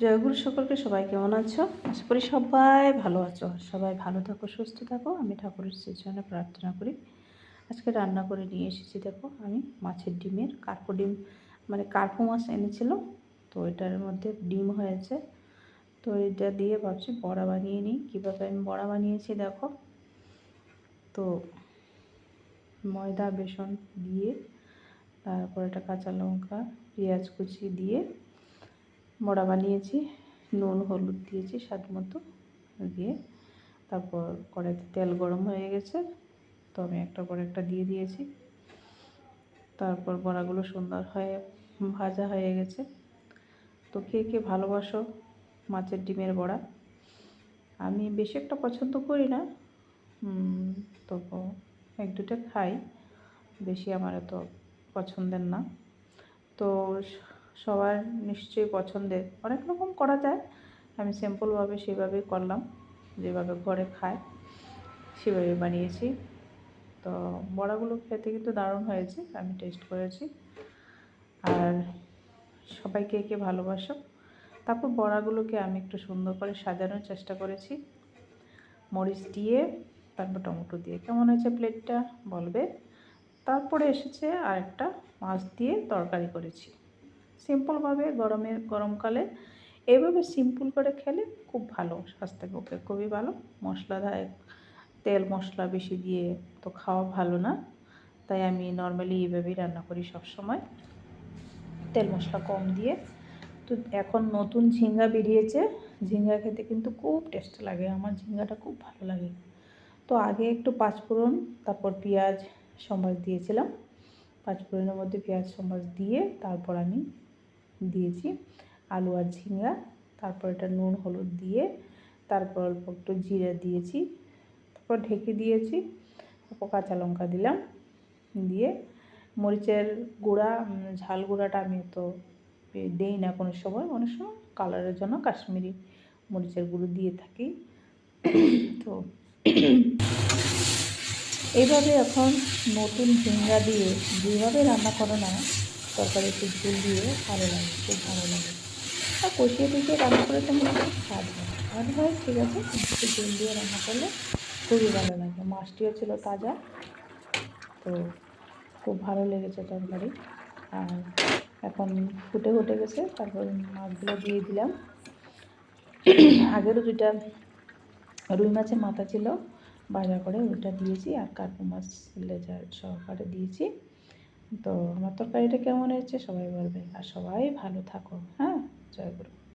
জয়গুরু সকলকে, সবাই কেমন আছো? আশা করি সবাই ভালো আছো। সবাই ভালো থাকো, সুস্থ থাকো। আমি ঠাকুরের শ্রীচরণে প্রার্থনা করি। আজকে রান্না করে নিয়ে এসেছি, দেখো আমি মাছের ডিমের কার্পো ডিম, মানে কার্পো মাছ এনেছিল, তো এটার মধ্যে ডিম হয়েছে। তো এটা দিয়ে ভাবছি বড়া বানিয়ে নিই। কীভাবে আমি বড়া বানিয়েছি দেখো। তো ময়দা বেসন দিয়ে, তারপর একটা কাঁচা লঙ্কা পেঁয়াজ কুচি দিয়ে বড়া বানিয়েছি। নুন হলুদ দিয়েছি স্বাদ মতো দিয়ে, তারপর কড়াইতে তেল গরম হয়ে গেছে, তো আমি একটার পর একটা দিয়ে দিয়েছি। তারপর বড়াগুলো সুন্দর হয়ে ভাজা হয়ে গেছে। তো কে কে ভালোবাসো মাছের ডিমের বড়া? আমি বেশি একটা পছন্দ করি না, তো এক দুটো খাই, বেশি আমার এত পছন্দের না। তো সবার নিশ্চয়ই পছন্দের, অনেক রকম করা যায়। আমি সিম্পলভাবে সেভাবেই করলাম, যেভাবে ঘরে খায় সেভাবে বানিয়েছি। তো বড়াগুলো খেতে কিন্তু দারুণ হয়েছে, আমি টেস্ট করেছি। আর সবাইকে কে ভালোবাসো। তারপর বড়াগুলোকে আমি একটু সুন্দর করে সাজানোর চেষ্টা করেছি, মরিচ দিয়ে, তারপর টমেটো দিয়ে। কেমন হয়েছে প্লেটটা বলবে। তারপরে এসেছে আরেকটা মাছ দিয়ে তরকারি করেছি সিম্পলভাবে। গরমকালে এইভাবে সিম্পল করে খেলে খুব ভালো, স্বাস্থ্যের পক্ষে খুবই ভালো। মশলাদায়ক তেল মশলা বেশি দিয়ে তো খাওয়া ভালো না, তাই আমি নর্মালি এইভাবেই রান্না করি সবসময়, তেল মশলা কম দিয়ে। তো এখন নতুন ঝিঙ্গা বেরিয়েছে, ঝিঙ্গা খেতে কিন্তু খুব টেস্ট লাগে, আমার ঝিঙ্গাটা খুব ভালো লাগে। তো আগে একটু পাঁচফোড়ন, তারপর পেঁয়াজ সম্বাস দিয়েছিলাম। পাঁচফোড়নের মধ্যে পেঁয়াজ সম্বাস দিয়ে তারপর আমি দিয়েছি আলু আর ঝিঙ্গা। তারপর এটা নুন হলুদ দিয়ে, তারপর অল্প একটু জিরে দিয়েছি, তারপর ঢেকে দিয়েছি। তারপর কাঁচা লঙ্কা দিলাম, দিয়ে মরিচের গুঁড়া, ঝাল গুঁড়াটা আমি তো দিই না কোনো সময়, অনেক সময় কালারের জন্য কাশ্মীরি মরিচের গুঁড়ো দিয়ে থাকি। তো এইভাবে এখন নতুন ঝিঙ্গা দিয়ে যেভাবে রান্না করো না, তরকারি একটু ঝোল দিয়ে ভালো লাগে, খুব ভালো লাগে। আর কষিয়ে টুষিয়ে রান্না করে তো মনে হয় স্বাদ হয়, ঠিক আছে, কিন্তু একটু ঝোল দিয়ে রান্না করলে খুবই ভালো লাগে। মাছটিও ছিল তাজা, তো খুব ভালো লেগেছে তরকারি। আর এখন ফুটে গেছে, তারপর মাছগুলো দিয়ে দিলাম। আগেরও দুইটা রুই মাছের মাথা ছিল ভাজা করে, ওইটা দিয়েছি, আর কার্পো মাছ লেজা সহকারে দিয়েছি। তো আমার তরকারিটা কেমন হয়েছে সবাই বলবে, আর সবাই ভালো থাকো। হ্যাঁ, জয় গুরু।